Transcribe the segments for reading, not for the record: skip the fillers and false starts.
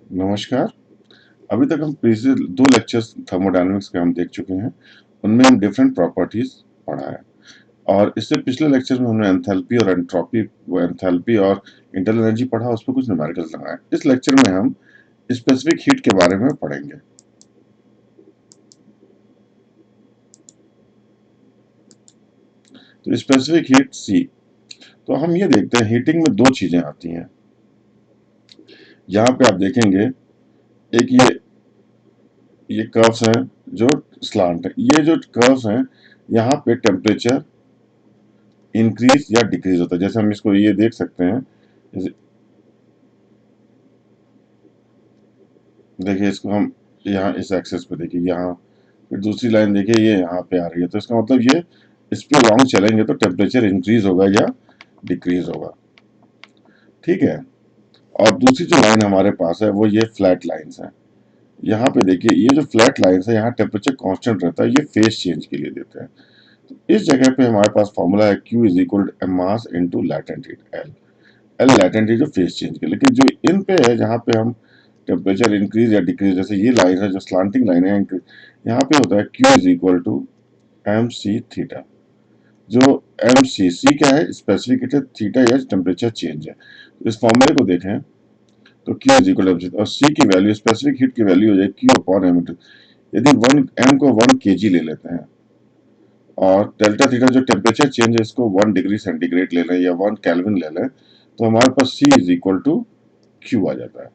नमस्कार। अभी तक हम पिछले 2 लेक्चर्स थर्मोडायनामिक्स के हम देख चुके हैं। उनमें हम डिफरेंट प्रॉपर्टीज पढ़ा है और इससे पिछले लेक्चर में हमने एंथैल्पी और एंट्रोपी एंथैल्पी और इंटरनल एनर्जी पढ़ा, उस पर कुछ न्यूमेरिकल्स लगाए। इस लेक्चर में हम स्पेसिफिक हीट के बारे में पढ़ेंगे। तो स्पेसिफिक हीट सी, तो हम ये देखते हैं हीटिंग में दो चीजें आती हैं। यहाँ पे आप देखेंगे एक ये कर्व्स हैं जो स्लांट है। ये जो कर्व्स हैं यहाँ पे टेम्परेचर इंक्रीज या डिक्रीज होता है। जैसे हम इसको ये देख सकते हैं, जैसे देखिए इसको हम यहाँ इस एक्सेस पे देखिए, यहाँ फिर दूसरी लाइन देखिए ये यहाँ पे आ रही है। तो इसका मतलब ये इस पे लॉन्ग चलेंगे तो टेम्परेचर इंक्रीज होगा या डिक्रीज होगा, ठीक है। और दूसरी जो लाइन हमारे पास है वो ये फ्लैट लाइंस है। यहाँ पे देखिए ये जो फ्लैट लाइंस है यहाँ टेम्परेचर कांस्टेंट रहता है, ये फेज चेंज के लिए देते हैं। तो इस जगह पे हमारे पास फॉर्मूला है Q is equal to m mass into latent heat L. L latent heat जो फेज चेंज के, लेकिन जो इन पे है जहाँ पे हम टेम्परेचर इंक्रीज या डिक्रीज, जैसे ये लाइन है जो स्लांटिंग लाइन है, यहाँ पे होता है Q is equal to M C theta. जो एम सी क्या है, स्पेसिफिक हीट है, थीटा या टेम्परेचर चेंज है। तो इस फॉर्मूले को देखें तो Q इज इक्वल टू और C की वैल्यू, स्पेसिफिक हीट की वैल्यू हो जाए Q अपॉन एम। यदि वन एम को 1 kg ले लेते हैं और डेल्टा थीटा जो टेम्परेचर चेंज है इसको 1 डिग्री सेंटीग्रेड ले लें या 1 केल्विन ले लें, तो हमारे पास C is equal to Q आ जाता है।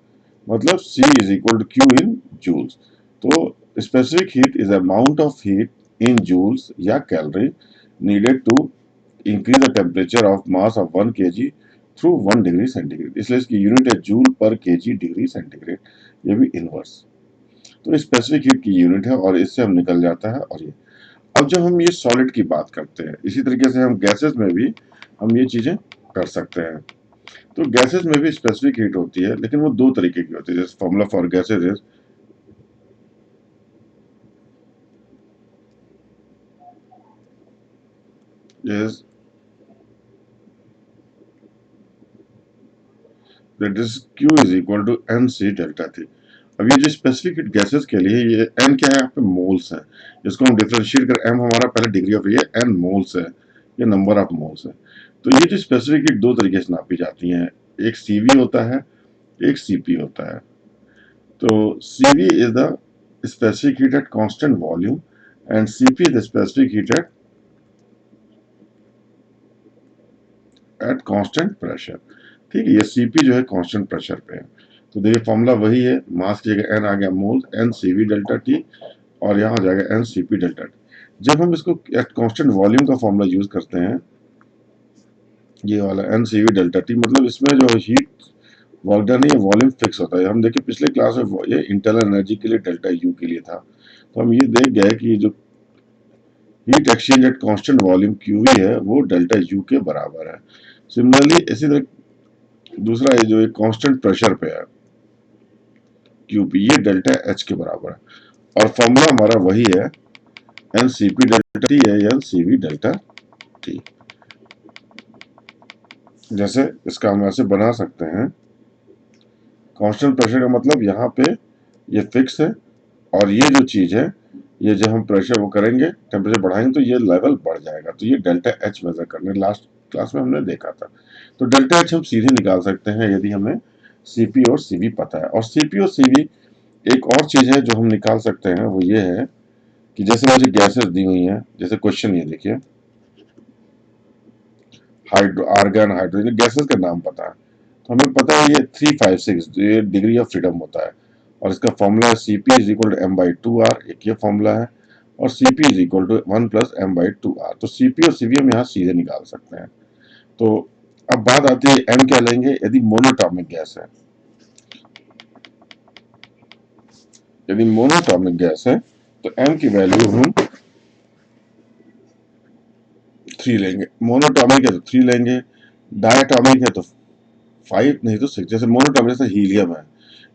मतलब C is equal to Q in joules. तो specific heat is amount of heat in joules या calorie needed to increase the temperature of mass of 1 kg through 1 degree centigrade. इसलिए इसकी unit है joule पर kg डिग्री सेंटीग्रेड, ये भी inverse. तो specific heat की यूनिट है और इससे हम निकल जाता है। और ये अब जब हम ये सॉलिड की बात करते हैं, इसी तरीके से हम गैसेस में भी हम ये चीजें कर सकते हैं। तो गैसेस में भी स्पेसिफिक हीट होती है, लेकिन वो दो तरीके की होती है। जैसे formula for gases is that is Q is equal to M c delta थी। अब ये जो स्पेसिफिक हीट गैसेस के लिए ये n क्या है, यहाँ पे मोल्स है, जिसको हम डिफरेंशिएट कर, m हमारा पहले डिग्री ऑफ, ये n मोल्स है, ये नंबर ऑफ मोल्स है। तो ये जो स्पेसिफिक हीट दो तरीके से नापी जाती हैं, एक CV होता है, एक CP होता है। तो CV is the specific heat at constant volume and CP is the specific heat at constant pressure। ठीक है, ये CP जो है कांस्टेंट प्रेशर पे है। तो देखिए फॉर्मूला वही है, मास की जगह n आ गया मोल, n CV डेल्टा T, और यहाँ हो जाएगा n CP डेल्टा T। जब हम इसको एट कांस्टेंट वॉल्यूम का फॉर्मूला यूज करते हैं, ये वाला n CV डेल्टा T, मतलब इसमें जो हीट वर्क डन है ये वॉल्यूम फिक्स होता है। हम देखिए पिछले क्लास में ये इंटरनल एनर्जी के लिए डेल्टा U के लिए था, तो हम ये देख गए कि जो heat exchange at constant volume QV है वो डेल्टा U के बराबर है। सिमिलरली इसी तरह दूसरा ये जो एक कांस्टेंट प्रेशर पे है QP, ये डेल्टा H के बराबर है। और फॉर्मूला हमारा वही है, एन CP डेल्टा T है, एन CV डेल्टा T। जैसे इसका हम ऐसे बना सकते हैं, कांस्टेंट प्रेशर का मतलब यहाँ पे ये फिक्स है, और ये जो चीज है, ये जब हम प्रेशर वो करेंगे, टेम्परेचर बढ़ाएंगे तो ये लेवल बढ़ जाएगा। तो ये डेल्टा H मेजर करने लास्ट क्लास में हमने देखा था। तो डेल्टा H हम सीधे निकाल सकते हैं यदि हमें CP और CV पता है। और CP और CV एक और चीज है जो हम निकाल सकते हैं, वो ये है कि जैसे मुझे गैसेस दी हुई हैं, जैसे क्वेश्चन ये देखिए, हाइड्रो आर्गन हाइड्रोजन गैसेस का नाम पता है, तो हमें पता है ये 356 ये डिग्री ऑफ फ्रीडम होता है। और इसका फॉर्मूला है CP is equal to m/2r, एक ये फॉर्मूला है। और CP is equal to 1 plus m/2r। तो CP और CV हम यहाँ सीधे निकाल सकते हैं। तो अब बात आती है m क्या लेंगे यदि मोनोटॉमिक गैस है। यदि मोनोटॉमिक गैस है तो m की वैल्यू हम 3 लेंगे। मोनोटॉमिक है तो 3 लेंगे, डायटॉमिक है तो 5 नहीं तो 6। जैसे मोनोटॉमिक जैसे हीलियम है,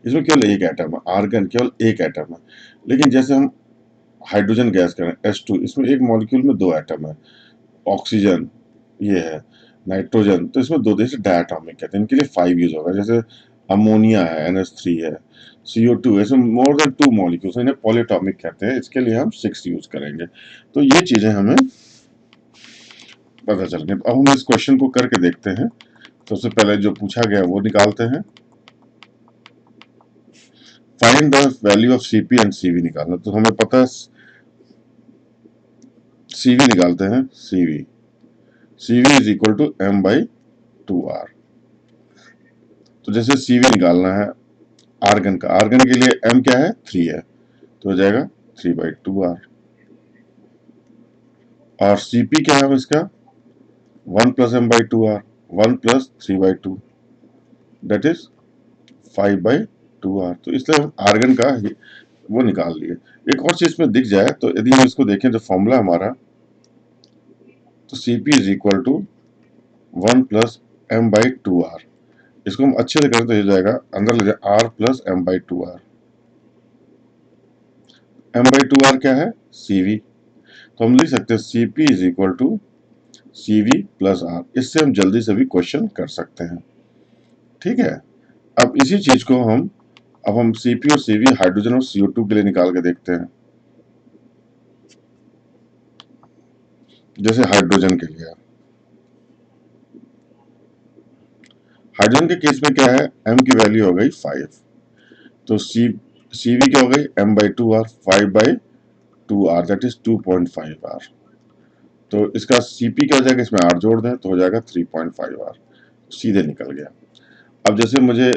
इसमें केवल एक एटम है, आर्गन केवल एक एटम है। लेकिन जैसे हम हाइड्रोजन गैस करें H2, इसमें एक मॉलिक्यूल में 2 एटम है। ऑक्सीजन ये है, नाइट्रोजन, तो इसमें दो, जैसे डायटॉमिक कहते हैं, इनके लिए 5 यूज होगा। जैसे अमोनिया है NH3 है, CO2 ऐसे मोर देन 2 मॉलिक्यूल्स, इन्हें पॉलीएटॉमिक कहते हैं। इसके लिए हम 6 यूज करेंगे। तो ये चीजें हमें पता चल गई। अब हम इस क्वेश्चन को करके देखते हैं। तो सबसे पहले जो पूछा गया वो निकालते हैं। Find the value of Cp and Cv निकालना। तो हमें पता है Cv निकालते हैं। Cv is equal to m/2r। तो जैसे Cv निकालना है आर्गन का, आर्गन के लिए m क्या है 3 है, तो हो जाएगा 3/2r। और Cp क्या है इसका 1 plus m/2r, 1 plus 3/2 that is 5/2r। तो इसलिए हम आर्गन का वो निकाल लिए। एक और चीज में दिख जाए तो यदि हम इसको देखें जो फॉर्मूला हमारा, तो Cp is equal to 1 plus m/2r। इसको हम अच्छे से करें तो हो जाएगा, अंदर ले जाए r प्लस m/2r। m/2r क्या है Cv, तो हम लिख सकते हैं Cp is equal to Cv plus r। इससे हम जल्दी से भी क्वेश्चन कर सकते हैं। ठीक है। अब इसी चीज को हम Cp और Cv हाइड्रोजन और CO2 के लिए निकाल के देखते हैं। जैसे हाइड्रोजन के लिए, हाइड्रोजन के केस में क्या है, m की वैल्यू हो गई 5, तो Cv क्या हो गई m/2r, 5/2r that is 2.5r। तो इसका Cp क्या हो जाएगा, इसमें r जोड़ दें तो हो जाएगा 3.5r, सीधे निकल गया। अब जैसे मुझे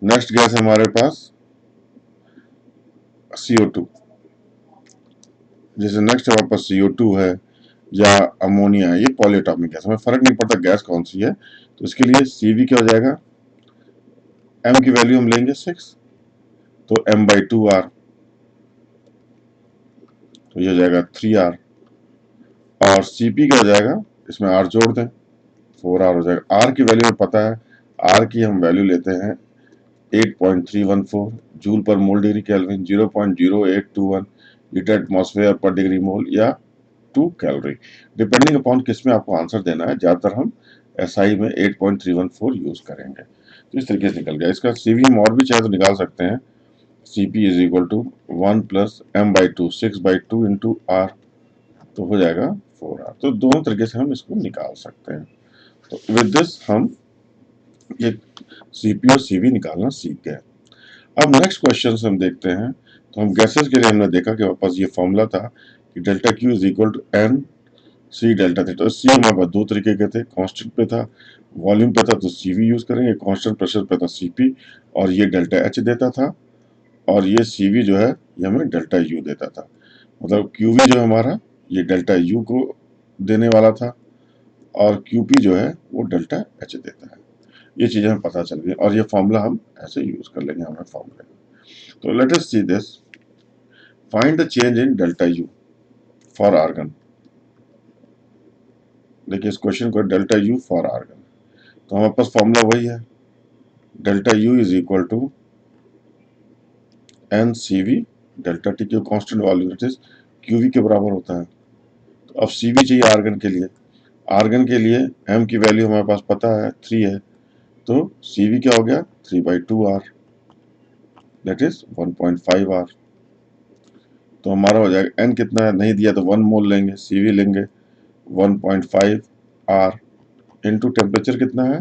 नेक्स्ट गैस है हमारे पास CO2। जैसे नेक्स्ट हमारे पास CO2 है या अमोनिया है, ये पॉलीएटॉमिक गैस, हमें फर्क नहीं पड़ता गैस कौन सी है। तो इसके लिए Cv क्या हो जाएगा, m की वैल्यू हम लेंगे 6, तो m/2r, तो ये हो जाएगा 3r। और Cp क्या हो जाएगा, इसमें r जोड़ दें 4r हो जाएगा। r की वैल्यू हमें पता है, r की हम वैल्यू लेते हैं 8.314 जूल पर मोल डिग्री केल्विन, 0.0821 लीटर एटमॉस्फेयर पर डिग्री मोल, या 2 कैलोरी, डिपेंडिंग अपॉन किस में आपको आंसर देना है। ज्यादातर हम SI में 8.314 यूज करेंगे। तो इस तरीके से निकल गया। इसका Cv हम और भी चाहे तो निकाल सकते हैं। Cp is equal to 1 plus m/2, 6/2 into r, तो हो जाएगा 4r। तो दोनों तरीके से हम इसको निकाल सकते हैं। तो विद दिस हम ये Cp और Cv निकालना सीख गए। अब नेक्स्ट क्वेश्चन हम देखते हैं। तो हम गैसेस के लिए हमने देखा कि हमारे पास ये फॉर्मूला था कि delta Q is equal to n C delta थे। तो C हमारे पास दो तरीके के थे, कांस्टेंट पे था, वॉल्यूम पे था तो Cv यूज करेंगे, कांस्टेंट प्रेशर पे था Cp, और ये डेल्टा H देता था, और ये Cv जो है ये हमें डेल्टा U देता था। मतलब Qv जो हमारा ये डेल्टा U को देने वाला था, और Qp जो है वो डेल्टा H देता है। ये चीजें हमें पता चल गई, और ये फॉर्मूला हम ऐसे यूज कर लेंगे हमें फॉर्मूले। तो let us see this, find the change in delta U for argon. देखिए इस क्वेश्चन को, डेल्टा U फॉर आर्गन, तो हमारे पास फॉर्मूला वही है, delta U is equal to n Cv delta T, की कांस्टेंट वॉल्यूम Qv के बराबर होता है। तो अब Cv चाहिए आर्गन के लिए। आर्गन के लिए m की वैल्यू हमारे पास पता है 3 है, तो Cv क्या हो गया 3/2r दैट इज 1.5r। तो हमारा हो जाएगा, n कितना है नहीं दिया तो 1 मोल लेंगे, Cv लेंगे 1.5r इंटू टेम्परेचर कितना है,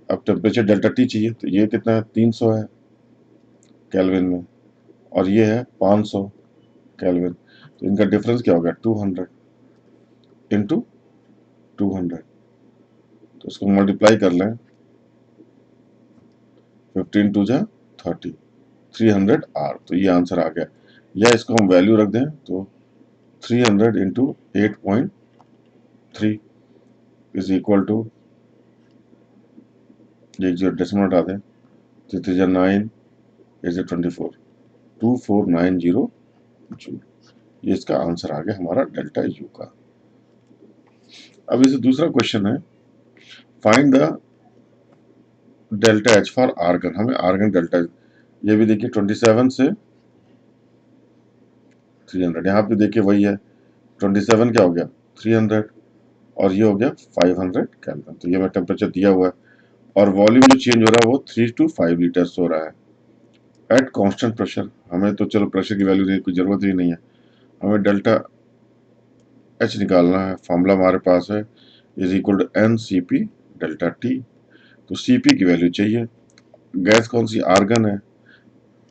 अब टेम्परेचर डेल्टा T चाहिए, तो ये कितना है 300 है केल्विन में, और ये है 500 केल्विन। तो इनका डिफरेंस क्या हो गया 200 इंटू 200। तो इसको मल्टीप्लाई कर लें, 15 टू जा 30, 300r, तो ये आंसर आ गया। या इसको हम वैल्यू रख दें तो 300 इंटू 8.3 इज इक्वल टू, एक जो डेसिमल हटा दें, 9 इज 24, 2490 जूल। ये इसका आंसर आ गया हमारा डेल्टा U का। अब इसे दूसरा क्वेश्चन है, find the delta H for argon. हमें आर्गन डेल्टा, ये भी देखिए 27 से 300, यहाँ पे देखिए वही है 27 क्या हो गया 300, और ये हो गया 500 केल्विन। तो ये मेरा टेम्परेचर दिया हुआ है और वॉल्यूम जो चेंज हो रहा है वो 3 to 5 लीटर्स हो रहा है एट कांस्टेंट प्रेशर। हमें तो चलो प्रेशर की वैल्यू देने की जरूरत ही नहीं है, हमें डेल्टा एच निकालना है। फॉर्मूला हमारे पास है is equal to n C P delta T. तो सी पी की वैल्यू चाहिए, गैस कौन सी, आर्गन है,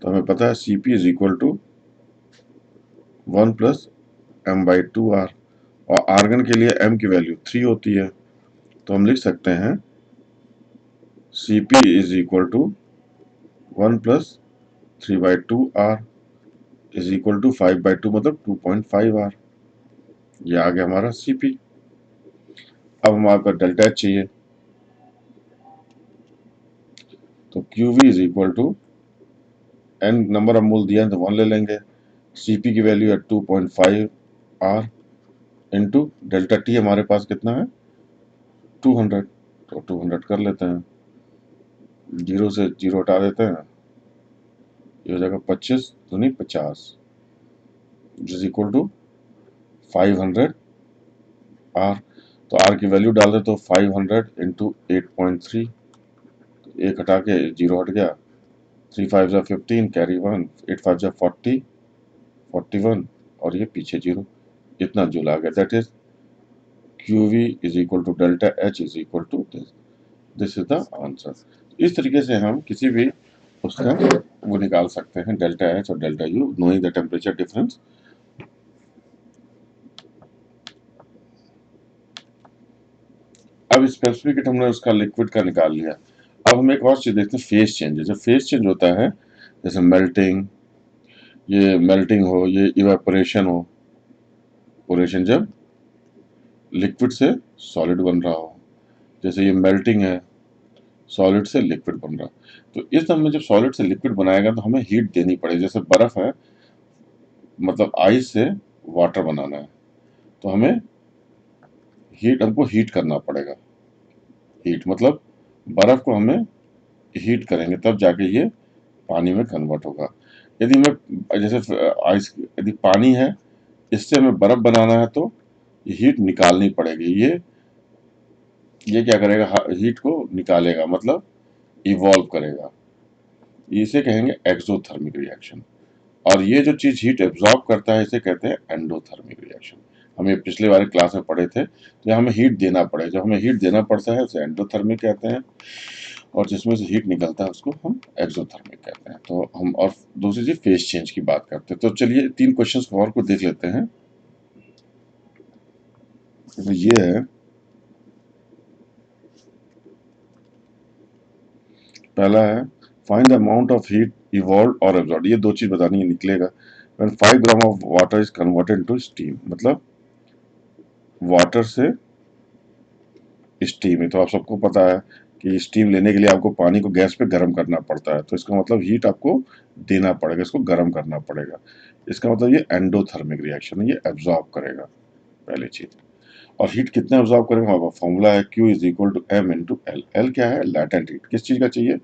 तो हमें पता है C P is equal to 1 + m/2r। और आर्गन के लिए m की वैल्यू 3 होती है, तो हम लिख सकते हैं C P is equal to 1 + 3/2r is equal to 5/2 मतलब 2.5r। ये आ गया हमारा सी पी। अब हमारे पास डेल्टा एच चाहिए, तो Q V is equal to n number of mole दिया है तो 1 ले लेंगे, सी पी की वैल्यू है 2.5r इंटू डेल्टा टी हमारे पास कितना है 200, तो 200 कर लेते हैं, जीरो से जीरो हटा देते हैं, ये हो जाएगा 25 दूनी 50 इज इक्वल टू 500 आर। तो आर की वैल्यू डाल दे तो 500 इंटू 8.3, एक हटा के जीरो हट गया, 3 5 जा 15 कैरी 1, 8 5 जा 40 41 और ये पीछे जीरो, इतना जूल आ गया। That is QV is equal to delta H is equal to this is the answer. इस तरीके से हम किसी भी उसका वो निकाल सकते हैं डेल्टा एच और delta U knowing the temperature difference. अब स्पेसिफिक हमने उसका लिक्विड का निकाल लिया। अब हम एक और चीज देखते हैं, फेज चेंज। जब फेज चेंज होता है जैसे मेल्टिंग, ये मेल्टिंग हो, ये इवेपोरेशन हो, इवेपोरेशन जब लिक्विड से सॉलिड बन रहा हो, जैसे ये मेल्टिंग है, सॉलिड से लिक्विड बन रहा है। तो इस दम में जब सॉलिड से लिक्विड बनाएगा तो हमें हीट देनी पड़ेगी। जैसे बर्फ है, मतलब आइस से वाटर बनाना है तो हमें हमको हीट करना पड़ेगा। हीट मतलब बर्फ को हमें हीट करेंगे तब जाके ये पानी में कन्वर्ट होगा। यदि मैं जैसे आइस, यदि पानी है इससे हमें बर्फ बनाना है तो हीट निकालनी पड़ेगी। ये क्या करेगा, हीट को निकालेगा मतलब इवॉल्व करेगा, इसे कहेंगे एक्सोथर्मिक रिएक्शन। और ये जो चीज हीट एब्जॉर्ब करता है इसे कहते हैं एंडोथर्मिक रिएक्शन। हम ये पिछले वाले क्लास में पढ़े थे। तो हमें हीट देना पड़ेगा, जब हमें हीट देना पड़ता है उसे एंडोथर्मिक कहते हैं, और जिसमें से हीट निकलता है उसको हम एक्सोथर्मिक कहते हैं। तो हम और दूसरी चीज फेज चेंज की बात करते हैं। तो चलिए 3 क्वेश्चंस और को देख लेते हैं। तो ये है, पहला है find the amount of heat evolve और एब्जॉर्ब। ये दो चीज बतानी है, निकलेगा when 5 gram of water is converted to steam, मतलब वाटर से स्टीम है। तो आप सबको पता है कि स्टीम लेने के लिए आपको पानी को गैस पे गर्म करना पड़ता है, तो इसका मतलब हीट आपको देना पड़ेगा, इसको गर्म करना पड़ेगा। इसका मतलब ये एंडोथर्मिक रिएक्शन है, ये एब्जॉर्ब करेगा पहली चीज। और हीट कितना एब्जॉर्ब करेगा, हमारा फॉर्मूला है Q is equal to M into L. L क्या है, लैटेंट हीट। किस चीज का चाहिए,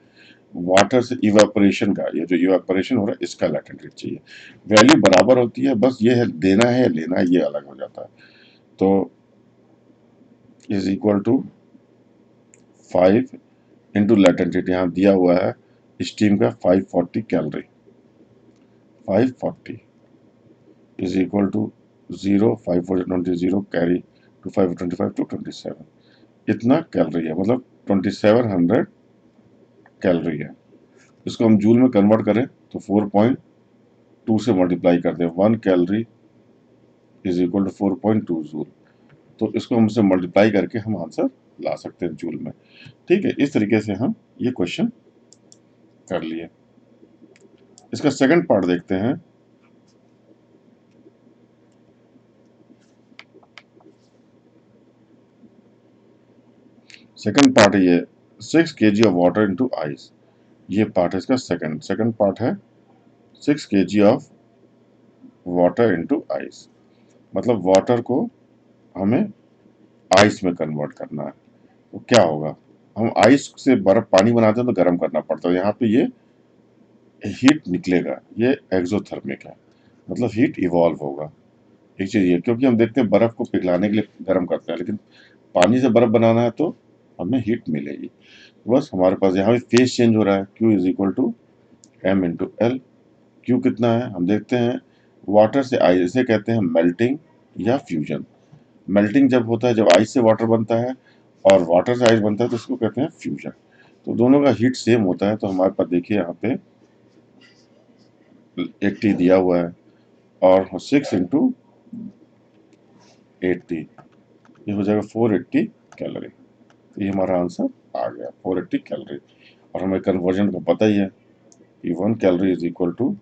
वाटर से इवेपोरेशन का, ये जो इवेपोरेशन हो रहा है इसका लैटेंट हीट चाहिए। वैल्यू बराबर होती है, बस ये है देना है लेना है ये अलग हो जाता है। तो is equal to 5 into latent heat, यहाँ दिया हुआ है स्टीम का 540 calorie, 540 is equal to 0 5 4 20 0 carry two 5 25 two 27, इतना कैलोरी है, मतलब 2700 कैलोरी है। इसको हम जूल में कन्वर्ट करें तो 4.2 से मल्टीप्लाई कर दें, 1 calorie is equal to 4.2 joule. तो इसको हमसे मल्टीप्लाई करके हम आंसर ला सकते हैं जूल में। ठीक है, इस तरीके से हम ये क्वेश्चन कर लिए। इसका सेकंड पार्ट देखते हैं। सेकंड पार्ट है ये 6 kg of water into ice. ये पार्ट है इसका सेकंड पार्ट है 6 kg of water into ice, मतलब वाटर को हमें आइस में कन्वर्ट करना है। तो क्या होगा, हम आइस से बर्फ पानी बनाते हैं तो गर्म करना पड़ता है, यहाँ पे ये हीट निकलेगा, ये एक्सोथर्मिक है, मतलब हीट इवॉल्व होगा। एक चीज ये, क्योंकि हम देखते हैं बर्फ को पिघलाने के लिए गर्म करते हैं, लेकिन पानी से बर्फ बनाना है तो हमें हीट मिलेगी। बस हमारे पास यहाँ भी फेज चेंज हो रहा है, Q is equal to M into L. Q कितना है हम देखते हैं, वाटर से आइस, इसे कहते हैं मेल्टिंग या फ्यूजन। मेल्टिंग जब होता है, जब आइस से वाटर बनता है, और वाटर से आइस बनता है तो इसको कहते हैं फ्यूजन। तो दोनों का हीट सेम होता है, तो हमारे पास देखिए यहाँ पे 80 दिया हुआ है और 6 इंटू 80, ये हो जाएगा 480 कैलोरी। ये हमारा आंसर आ गया 480 कैलोरी। और हमें कन्वर्जन का पता ही है कि 1 calorie is equal to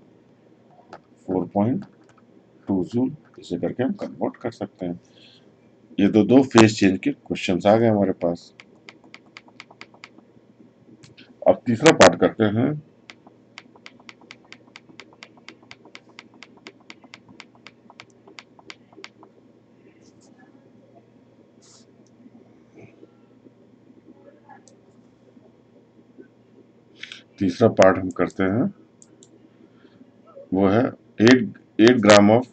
4.2 joule, इसे करके हम कन्वर्ट कर सकते हैं। ये तो दो फेज चेंज के क्वेश्चंस आ गए हमारे पास। अब तीसरा पार्ट करते हैं। तीसरा पार्ट हम करते हैं, वो है 8 gram of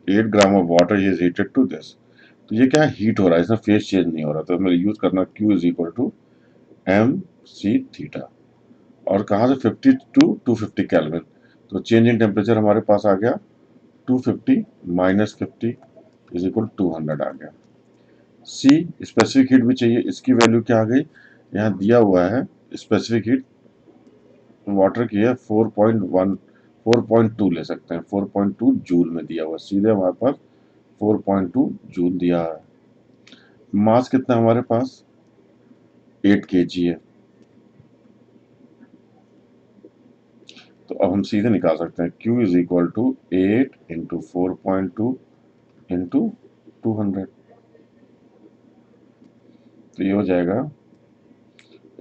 8 gram of water is heated to this. तो ये क्या है, हीट हो रहा है, इसमें फेज चेंज नहीं हो रहा, तो हमें यूज करना Q is equal to M C theta. और कहाँ से 50 टू 250 केल्विन, तो चेंज इन टेम्परेचर हमारे पास आ गया 250 माइनस 50 इज इक्वल 200 आ गया। सी स्पेसिफिक हीट भी चाहिए, इसकी वैल्यू क्या आ गई, यहाँ दिया हुआ है स्पेसिफिक हीट वाटर की है 4.1 4.2 ले सकते हैं, 4.2 जूल में दिया हुआ, सीधे हमारे पास 4.2 जूल दिया है। मास कितना हमारे पास 8 kg है, तो अब हम सीधे निकाल सकते हैं Q is equal to 8 into 4.2 into 200। तो ये हो जाएगा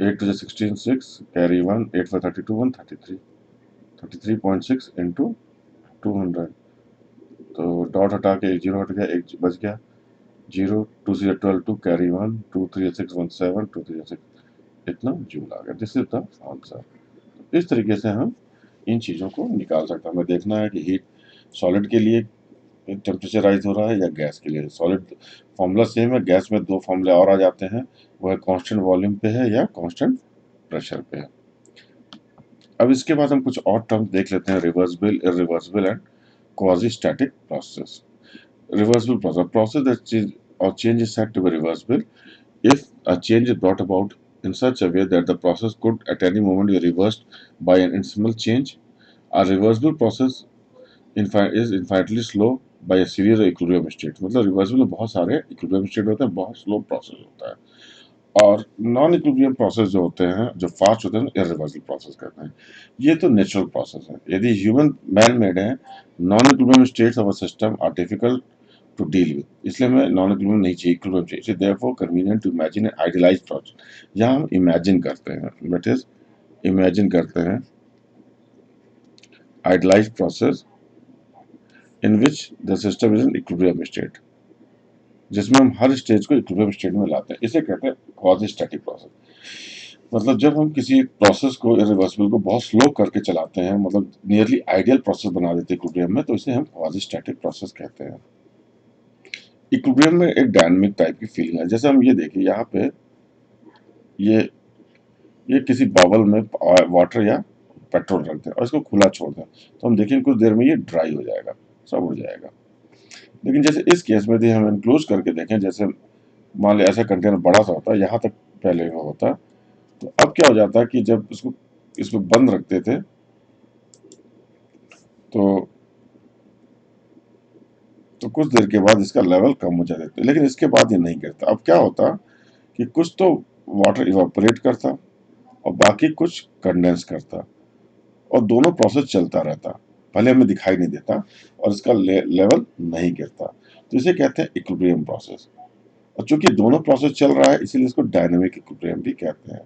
8 टू 16 6 कैरी 1 8 for 32 133 33.6 इंटू 200। तो डॉट हटा के एक जीरो हट गया, एक बच गया, 0 2 से 12 2 कैरी 1 2 3 6 1 7 2 3 6, इतना जूल आ गया। This is the answer. इस तरीके से हम इन चीज़ों को निकाल सकते हैं। हमें देखना है कि हीट सॉलिड के लिए टेम्परेचर राइज हो रहा है या गैस के लिए। सॉलिड फॉर्मूला सेम है, गैस में दो फॉर्मूले और आ जाते हैं, वो है कांस्टेंट वॉल्यूम पे है या कांस्टेंट प्रेशर पे है। अब इसके बाद हम कुछ और टर्म देख लेते हैं, reversible, irreversible and quasi static process. Reversible process, process that change or change is said to be reversible if a change is brought about in such a way that the process could at any moment be reversed by an instrumental change. A reversible process is infinitely slow by a series of equilibrium states। मतलब reversible में बहुत सारे equilibrium state होते हैं, बहुत slow process होता है। और नॉन इक्विलिब्रियम प्रोसेस जो होते हैं, जो फास्ट होते हैं, इरिवर्सिबल प्रोसेस कहते हैं। ये तो नेचुरल प्रोसेस है। यदि ह्यूमन मैन मेड है, non equilibrium states of a system are difficult to deal with, इसलिए हमें नॉन इक्विलिब्रियम नहीं चाहिए, इक्विलिब्रियम चाहिए। Therefore convenient to imagine an idealised process. यहाँ हम इमेजिन करते हैं, दैट इज इमेजिन करते हैं idealised process in which the system is in equilibrium state, जिसमें हम हर स्टेज को इक्विलिब्रियम स्टेट में लाते हैं। इसे कहते हैं क्वाजी स्टैटिक प्रोसेस। मतलब जब हम किसी प्रोसेस को, इरिवर्सिबल को बहुत स्लो करके चलाते हैं, मतलब नियरली आइडियल प्रोसेस बना देते हैं इक्विलिब्रियम में, तो इसे हम क्वाजी स्टैटिक प्रोसेस कहते हैं। इक्विलिब्रियम में एक डायनामिक टाइप की फीलिंग है। जैसे हम ये देखिए यहाँ पे, ये ये किसी बबल में वाटर या पेट्रोल रख दें और इसको खुला छोड़ दें, तो हम देखेंगे कुछ देर में ये ड्राई हो जाएगा, सब उड़ जाएगा। लेकिन जैसे इस केस में यदि हम इनक्लोज करके देखें, जैसे मान लिया ऐसा कंटेनर बड़ा सा होता है, यहाँ तक पहले वो होता, तो अब क्या हो जाता है कि जब इसको इसमें बंद रखते थे तो कुछ देर के बाद इसका लेवल कम हो जाता था, लेकिन इसके बाद ये नहीं गिरता। अब क्या होता कि कुछ तो वाटर इवापोरेट करता और बाकी कुछ कंडेंस करता, और दोनों प्रोसेस चलता रहता, भले हमें दिखाई नहीं देता, और इसका लेवल नहीं गिरता। तो इसे कहते हैं इक्विलिब्रियम प्रोसेस। और चूंकि दोनों प्रोसेस चल रहा है, इसीलिए इसको डायनेमिक इक्विलिब्रियम भी कहते हैं।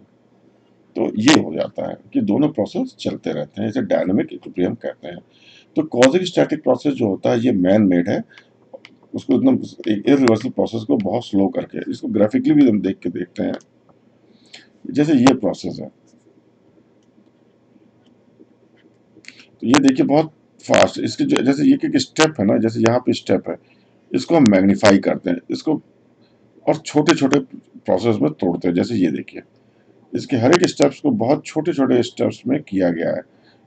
तो ये हो जाता है कि दोनों प्रोसेस चलते रहते हैं, इसे डायनेमिक इक्विलिब्रियम कहते हैं। तो क्वाजी स्टैटिक प्रोसेस जो होता है, ये मैन मेड है, उसको एकदम इरिवर्सिबल प्रोसेस को बहुत स्लो करके, इसको ग्राफिकली भी हम देख के देखते हैं। जैसे ये प्रोसेस है, तो ये देखिए बहुत फास्ट, इसके जैसे ये एक स्टेप है ना, जैसे यहाँ पे स्टेप है, इसको हम मैग्नीफाई करते हैं इसको, और छोटे छोटे प्रोसेस में तोड़ते हैं। जैसे ये देखिए, इसके हर एक स्टेप्स को बहुत छोटे छोटे स्टेप्स में किया गया है,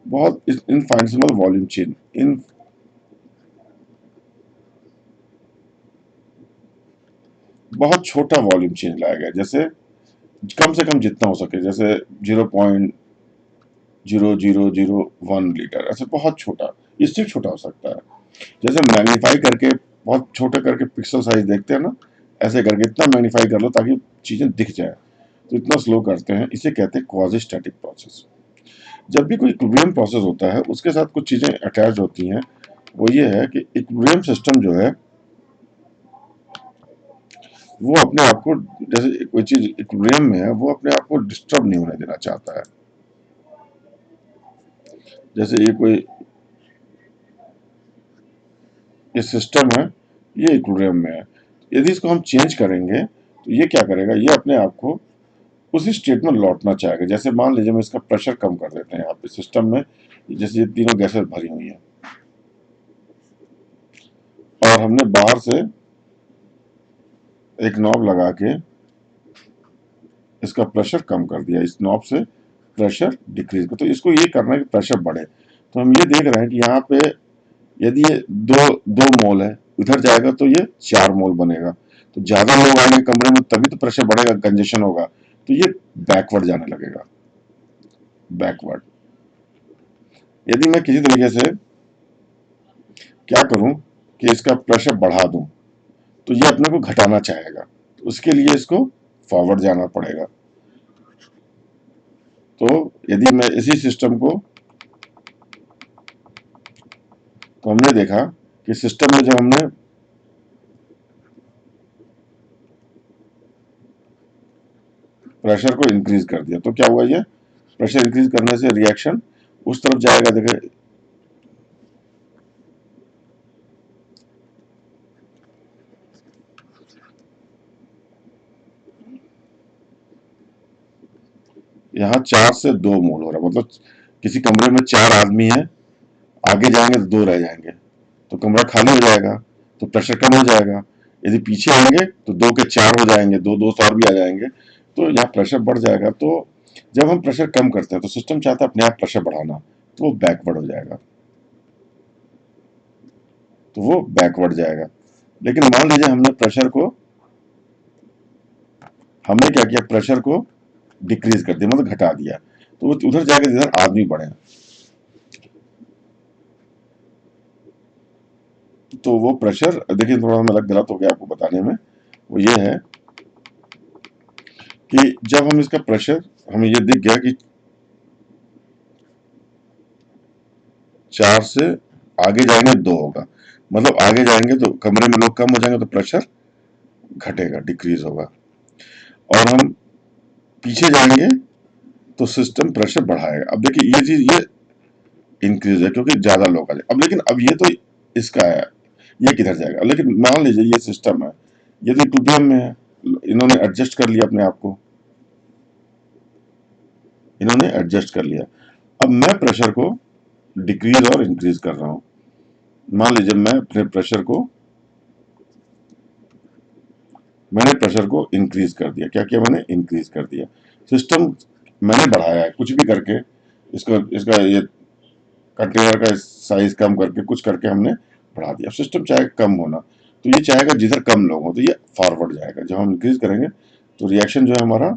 बहुत इनफाइनिटेसिमल वॉल्यूम चेंज, इन बहुत छोटा वॉल्यूम चेंज लाया गया। जैसे कम से कम जितना हो सके, जैसे 0.0001 लीटर, ऐसे बहुत छोटा, इससे छोटा हो सकता है। जैसे मैग्नीफाई करके बहुत छोटे करके पिक्सल साइज देखते हैं ना, ऐसे करके इतना मैग्नीफाई कर लो ताकि चीजें दिख जाए, तो इतना स्लो करते हैं। इसे कहते हैं क्वाजी स्टैटिक प्रोसेस। जब भी कोई इक्विलिब्रियम प्रोसेस होता है उसके साथ कुछ चीजें अटैच होती हैं। वो ये है कि इक्विलिब्रियम सिस्टम जो है वो अपने आप को, जैसे कोई चीज इक्विलिब्रियम में है, वो अपने आप को डिस्टर्ब नहीं होने देना चाहता है। जैसे ये सिस्टम है, ये इक्विलिब्रियम में है, यदि इसको हम चेंज करेंगे तो ये क्या करेगा, ये अपने आप को उसी स्टेट में लौटना चाहेगा। जैसे मान लीजिए हम इसका प्रेशर कम कर देते हैं यहाँ पे सिस्टम में, जैसे ये तीनों गैसें भरी हुई हैं और हमने बाहर से एक नॉब लगा के इसका प्रेशर कम कर दिया, इस नॉब से प्रेशर डिक्रीज कर, तो इसको ये करना है कि प्रेशर बढ़े। तो हम ये देख रहे हैं कि यहाँ पे यदि ये दो दो मोल है, उधर जाएगा तो ये 4 मोल बनेगा, तो ज्यादा लोग आएंगे कमरे में तभी तो प्रेशर बढ़ेगा, कंजेशन होगा, तो ये बैकवर्ड जाने लगेगा, बैकवर्ड। यदि मैं किसी तरीके से क्या करूं कि इसका प्रेशर बढ़ा दूं, तो ये अपने को घटाना चाहेगा, तो उसके लिए इसको फॉरवर्ड जाना पड़ेगा। तो यदि मैं इसी सिस्टम को, तो हमने देखा कि सिस्टम में जब हमने प्रेशर को इंक्रीज कर दिया तो क्या हुआ, ये प्रेशर इंक्रीज करने से रिएक्शन उस तरफ जाएगा। देखे, यहाँ 4 से 2 मोल हो रहा है, मतलब किसी कमरे में 4 आदमी है, आगे जाएंगे तो 2 रह जाएंगे, तो कमरा खाली हो जाएगा, तो प्रेशर कम हो जाएगा। यदि पीछे आएंगे तो 2 के 4 हो जाएंगे, दो दोस्त और भी आ जाएंगे, तो यहाँ प्रेशर बढ़ जाएगा। तो जब हम प्रेशर कम करते हैं तो सिस्टम चाहता है अपने आप प्रेशर बढ़ाना, तो वो बैकवर्ड हो जाएगा, तो वो बैकवर्ड जाएगा। लेकिन मान लीजिए हमने क्या किया, प्रेशर को डिक्रीज कर दिया, मतलब घटा दिया, तो वो उधर जाकर जिधर आदमी बढ़े, तो वो प्रेशर, देखिए थोड़ा हमें गलत हो गया आपको बताने में, वो ये है कि जब हम इसका प्रेशर, हमें ये दिख गया कि 4 से आगे जाएंगे 2 होगा, मतलब आगे जाएंगे तो कमरे में लोग कम हो जाएंगे तो प्रेशर घटेगा, डिक्रीज होगा। और हम पीछे जाएंगे तो सिस्टम प्रेशर बढ़ाएगा। अब देखिए ये चीज ये इंक्रीज है क्योंकि ज्यादा लोग आ जाए। अब लेकिन अब ये तो इसका है, ये किधर जाएगा। लेकिन मान लीजिए ये सिस्टम है, ये तो इक्विलिब्रियम में है, इन्होंने एडजस्ट कर लिया अपने आप को, इन्होंने एडजस्ट कर लिया। अब मैं प्रेशर को डिक्रीज और इंक्रीज कर रहा हूं। मान लीजिए मैंने प्रेशर को इंक्रीज कर दिया, क्या किया मैंने, इंक्रीज कर दिया। सिस्टम मैंने बढ़ाया है कुछ भी करके, इसका इसका ये कंटेनर का साइज कम करके कुछ करके हमने बढ़ा दिया। सिस्टम चाहे कम होना, तो ये चाहेगा जिधर कम लोग हो तो ये फॉरवर्ड जाएगा, जब हम इंक्रीज करेंगे तो रिएक्शन जो है हमारा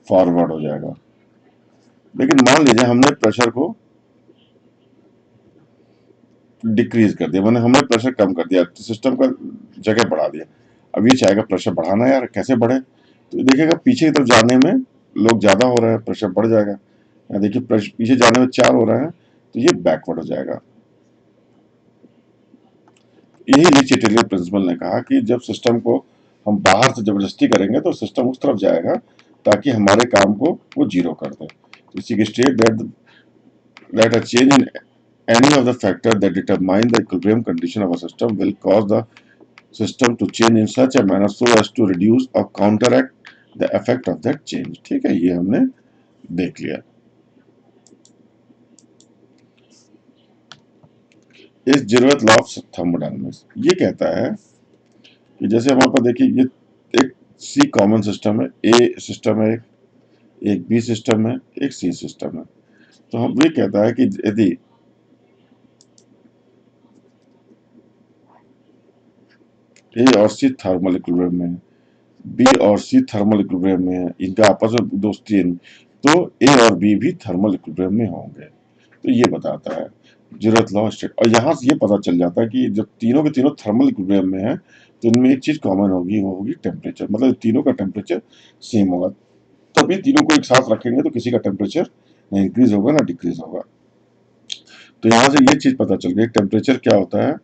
फॉरवर्ड हो जाएगा। लेकिन मान लीजिए हमने प्रेशर को डिक्रीज कर दिया, मैंने हमने प्रेशर कम कर दिया, तो सिस्टम का जगह बढ़ा दिया। अब ये चाहेगा प्रेशर बढ़ाना, यार कैसे बढ़े, तो देखिएगा पीछे की तरफ जाने में लोग ज्यादा हो रहे हैं, प्रेशर बढ़ जाएगा। यहाँ देखिए पीछे जाने में 4 हो रहे हैं, तो ये बैकवर्ड हो जाएगा। यही ली चिटेलियर प्रिंसिपल ने कहा कि जब सिस्टम को हम बाहर से जबरदस्ती करेंगे तो सिस्टम उस तरफ जाएगा ताकि हमारे काम को वो जीरो कर दे। तो इसी के state that a change in any of the factor that determine the equilibrium condition of a system will cause the system to change in such a manner so as to reduce or counteract the effect of that change। ठीक है, ये हमने देख लिया। Is zeroth law of thermodynamics. ये कहता है कि जैसे हमारे पास देखिए ये एक सी कॉमन सिस्टम है, ए सिस्टम है, एक बी सिस्टम है, एक सी सिस्टम है। तो हम ये कहता है कि यदि ए और सी थर्मल इक्विलिब्रियम में है, बी और सी थर्मल इक्विलिब्रियम में है, इनका आपस में दोस्ती है, तो ए और बी भी थर्मल इक्विलिब्रियम में होंगे। तो ये बताता है जीरोथ लॉ स्टेट। और यहाँ से ये पता चल जाता है कि जब तीनों के तीनों थर्मल इक्विलिब्रियम में है तो इनमें एक चीज कॉमन होगी, वो होगी टेम्परेचर। मतलब तीनों का टेम्परेचर सेम होगा, तभी तीनों को एक साथ रखेंगे तो किसी का टेम्परेचर ना इंक्रीज होगा ना डिक्रीज होगा। तो यहाँ से ये चीज पता चल गई टेम्परेचर क्या होता है।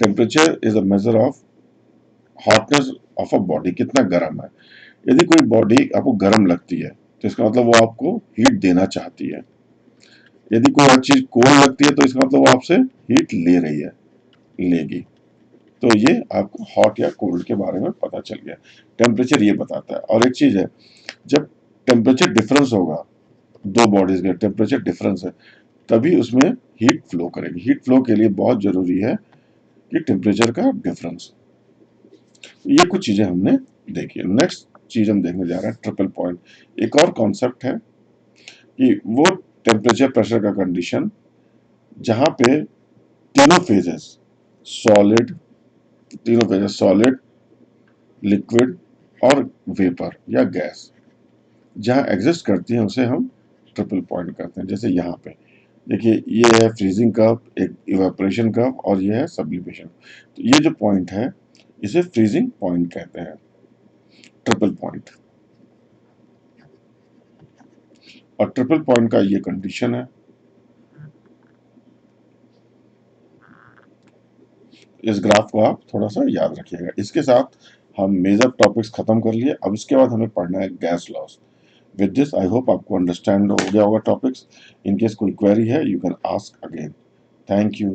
Temperature is a measure of hotness of a body, कितना गर्म है। यदि कोई बॉडी आपको गर्म लगती है तो इसका मतलब वो आपको हीट देना चाहती है। यदि कोई और चीज कोल्ड लगती है तो इसका मतलब वो आपसे हीट ले रही है, लेगी। तो ये आपको हॉट या कोल्ड के बारे में पता चल गया। टेम्परेचर ये बताता है। और एक चीज है, जब टेम्परेचर डिफरेंस होगा, दो बॉडीज का टेम्परेचर डिफरेंस है, तभी उसमें हीट फ्लो करेगी। हीट फ्लो के लिए बहुत जरूरी है कि टेम्परेचर का डिफरेंस। ये कुछ चीजें हमने देखी। नेक्स्ट चीज हम देखने जा रहे हैं ट्रिपल पॉइंट। एक और कॉन्सेप्ट है कि वो टेम्परेचर प्रेशर का कंडीशन जहां पे तीनों फेजेस सॉलिड, तीनों फेजेस सॉलिड, लिक्विड और वेपर या गैस जहां एग्जिस्ट करती है उसे हम ट्रिपल पॉइंट करते हैं। जैसे यहाँ पे देखिए ये है फ्रीजिंग कप, एक इवेपोरेशन कप और ये है सब्लिमेशन। तो ये जो पॉइंट है इसे फ्रीजिंग पॉइंट कहते हैं, ट्रिपल पॉइंट। और ट्रिपल पॉइंट का ये कंडीशन है। इस ग्राफ को आप थोड़ा सा याद रखिएगा। इसके साथ हम मेजर टॉपिक्स खत्म कर लिए। अब इसके बाद हमें पढ़ना है gas laws. With this I hope आपको अंडरस्टैंड हो गया होगा टॉपिक्स। इन केस कोई क्वेरी है you can ask again. Thank you.